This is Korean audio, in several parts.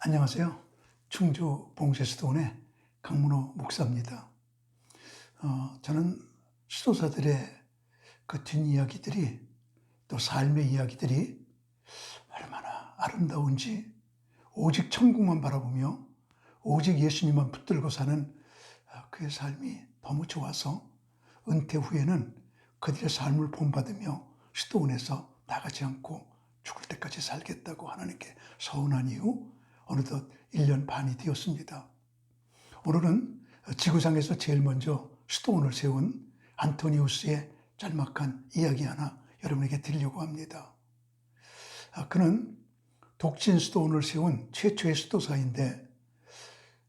안녕하세요. 충주 봉쇄수도원의 강문호 목사입니다. 저는 수도사들의 그 뒷이야기들이, 또 삶의 이야기들이 얼마나 아름다운지, 오직 천국만 바라보며 오직 예수님만 붙들고 사는 그의 삶이 너무 좋아서 은퇴 후에는 그들의 삶을 본받으며 수도원에서 나가지 않고 죽을 때까지 살겠다고 하나님께 서운한 이후 어느덧 1년 반이 되었습니다. 오늘은 지구상에서 제일 먼저 수도원을 세운 안토니우스의 짤막한 이야기 하나 여러분에게 드리려고 합니다. 그는 독진 수도원을 세운 최초의 수도사인데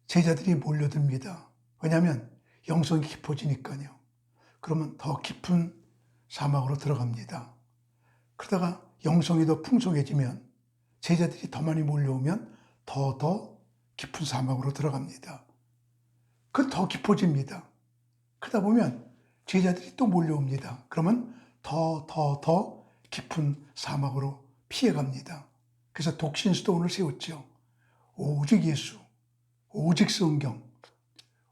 제자들이 몰려듭니다. 왜냐하면 영성이 깊어지니까요. 그러면 더 깊은 사막으로 들어갑니다. 그러다가 영성이 더 풍성해지면 제자들이 더 많이 몰려오면 더 깊은 사막으로 들어갑니다. 그 더 깊어집니다. 그러다 보면 제자들이 또 몰려옵니다. 그러면 더 깊은 사막으로 피해갑니다. 그래서 독신수도원을 세웠죠. 오직 예수, 오직 성경,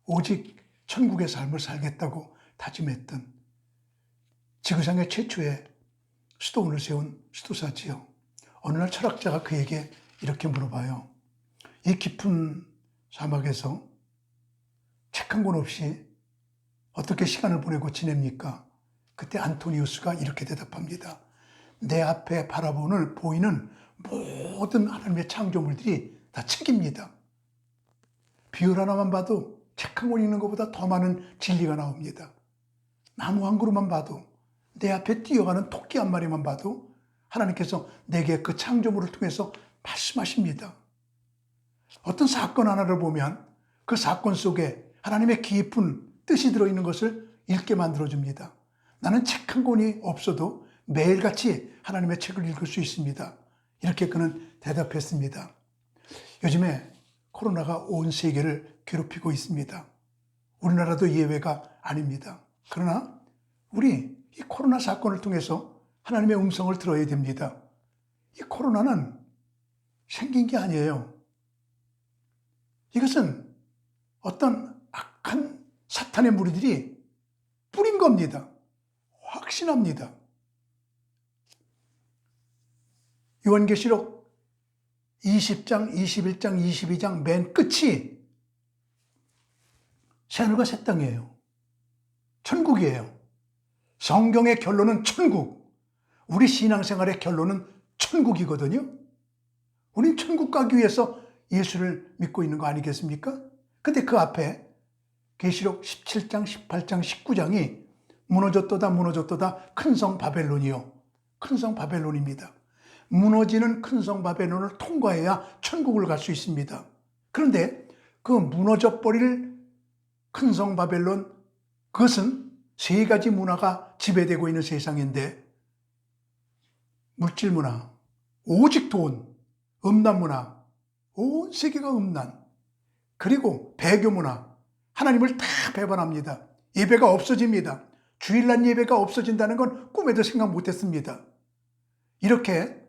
오직 천국의 삶을 살겠다고 다짐했던 지구상의 최초의 수도원을 세운 수도사지요. 어느 날 철학자가 그에게 이렇게 물어봐요. 이 깊은 사막에서 책 한 권 없이 어떻게 시간을 보내고 지냅니까? 그때 안토니우스가 이렇게 대답합니다. 내 앞에 보이는 모든 하나님의 창조물들이 다 책입니다. 비율 하나만 봐도 책 한 권 읽는 것보다 더 많은 진리가 나옵니다. 나무 한 그루만 봐도, 내 앞에 뛰어가는 토끼 한 마리만 봐도 하나님께서 내게 그 창조물을 통해서 말씀하십니다. 어떤 사건 하나를 보면 그 사건 속에 하나님의 깊은 뜻이 들어있는 것을 읽게 만들어줍니다. 나는 책 한 권이 없어도 매일같이 하나님의 책을 읽을 수 있습니다. 이렇게 그는 대답했습니다. 요즘에 코로나가 온 세계를 괴롭히고 있습니다. 우리나라도 예외가 아닙니다. 그러나 우리 이 코로나 사건을 통해서 하나님의 음성을 들어야 됩니다. 이 코로나는 생긴 게 아니에요. 이것은 어떤 악한 사탄의 무리들이 뿌린 겁니다. 확신합니다. 요한계시록 20장, 21장, 22장 맨 끝이 새하늘과 새 땅이에요. 천국이에요. 성경의 결론은 천국. 우리 신앙생활의 결론은 천국이거든요. 우린 천국 가기 위해서 예수를 믿고 있는 거 아니겠습니까? 근데 그 앞에 계시록 17장, 18장, 19장이 무너졌도다 큰 성 바벨론이요. 큰 성 바벨론입니다. 무너지는 큰 성 바벨론을 통과해야 천국을 갈 수 있습니다. 그런데 그 무너져버릴 큰 성 바벨론, 그것은 세 가지 문화가 지배되고 있는 세상인데, 물질 문화, 오직 돈, 음란 문화, 온 세계가 음란, 그리고 배교 문화, 하나님을 다 배반합니다. 예배가 없어집니다. 주일날 예배가 없어진다는 건 꿈에도 생각 못했습니다. 이렇게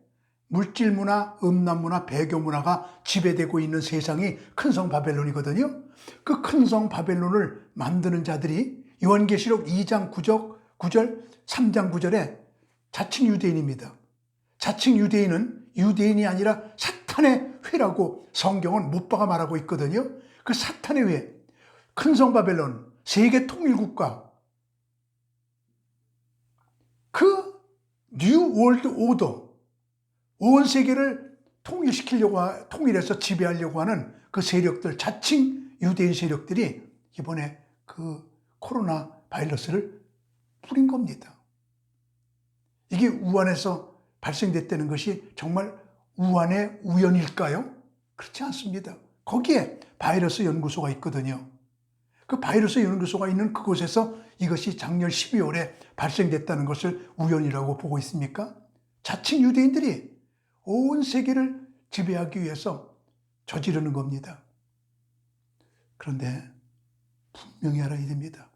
물질 문화, 음란 문화, 배교 문화가 지배되고 있는 세상이 큰 성 바벨론이거든요. 그 큰 성 바벨론을 만드는 자들이 요한계시록 2장 9절, 3장 9절에 자칭 유대인입니다. 자칭 유대인은 유대인이 아니라 사탄의 회라고 성경은 못 박아 말하고 있거든요. 그 사탄의 회, 큰 성 바벨론, 세계 통일국가, 그 뉴 월드 오더, 온 세계를 통일해서 지배하려고 하는 그 세력들, 자칭 유대인 세력들이 이번에 그 코로나 바이러스를 뿌린 겁니다. 이게 우한에서 발생됐다는 것이 정말 우한의 우연일까요? 그렇지 않습니다. 거기에 바이러스 연구소가 있거든요. 그 바이러스 연구소가 있는 그곳에서 이것이 작년 12월에 발생됐다는 것을 우연이라고 보고 있습니까? 자칭 유대인들이 온 세계를 지배하기 위해서 저지르는 겁니다. 그런데 분명히 알아야 됩니다.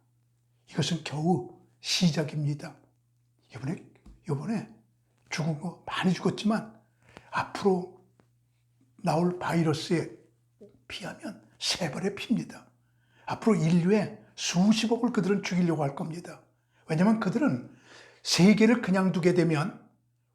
이것은 겨우 시작입니다. 이번에 죽은 거 많이 죽었지만 앞으로 나올 바이러스에 피하면 3발에 핍니다. 앞으로 인류의 수십억을 그들은 죽이려고 할 겁니다. 왜냐하면 그들은 세계를 그냥 두게 되면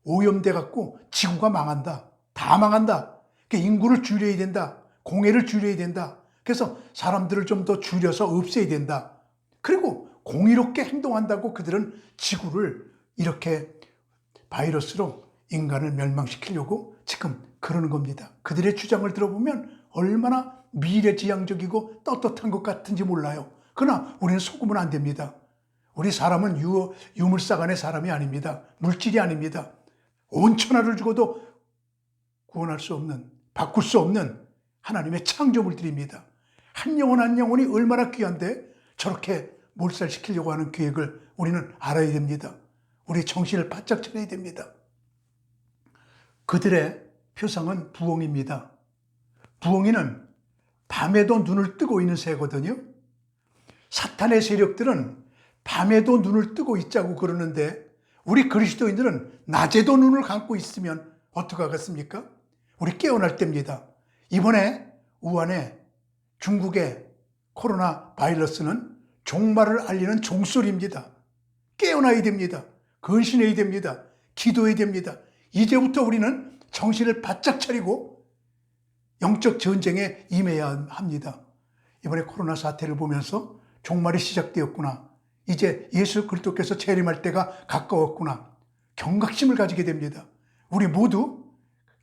오염돼 갖고 지구가 망한다. 다 망한다. 그러니까 인구를 줄여야 된다. 공해를 줄여야 된다. 그래서 사람들을 좀 더 줄여서 없애야 된다. 그리고 공의롭게 행동한다고 그들은 지구를 이렇게 바이러스로 인간을 멸망시키려고 지금 그러는 겁니다. 그들의 주장을 들어보면 얼마나 미래지향적이고 떳떳한 것 같은지 몰라요. 그러나 우리는 속으면 안 됩니다. 우리 사람은 유물사간의 사람이 아닙니다. 물질이 아닙니다. 온 천하를 주고도 구원할 수 없는, 바꿀 수 없는 하나님의 창조물들입니다. 한 영혼 한 영혼이 얼마나 귀한데 저렇게 몰살시키려고 하는 계획을 우리는 알아야 됩니다. 우리 정신을 바짝 차려야 됩니다. 그들의 표상은 부엉이입니다. 부엉이는 밤에도 눈을 뜨고 있는 새거든요. 사탄의 세력들은 밤에도 눈을 뜨고 있자고 그러는데 우리 그리스도인들은 낮에도 눈을 감고 있으면 어떡하겠습니까? 우리 깨어날 때입니다. 이번에 우한의 중국의 코로나 바이러스는 종말을 알리는 종소리입니다. 깨어나야 됩니다. 근신해야 됩니다. 기도해야 됩니다. 이제부터 우리는 정신을 바짝 차리고 영적 전쟁에 임해야 합니다. 이번에 코로나 사태를 보면서 종말이 시작되었구나. 이제 예수 그리스도께서 재림할 때가 가까웠구나. 경각심을 가지게 됩니다. 우리 모두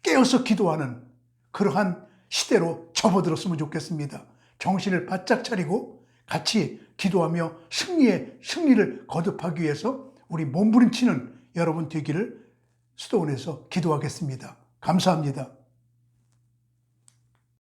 깨어서 기도하는 그러한 시대로 접어들었으면 좋겠습니다. 정신을 바짝 차리고 같이 기도하며 승리를 거듭하기 위해서 우리 몸부림치는 여러분 되기를 수도원에서 기도하겠습니다. 감사합니다.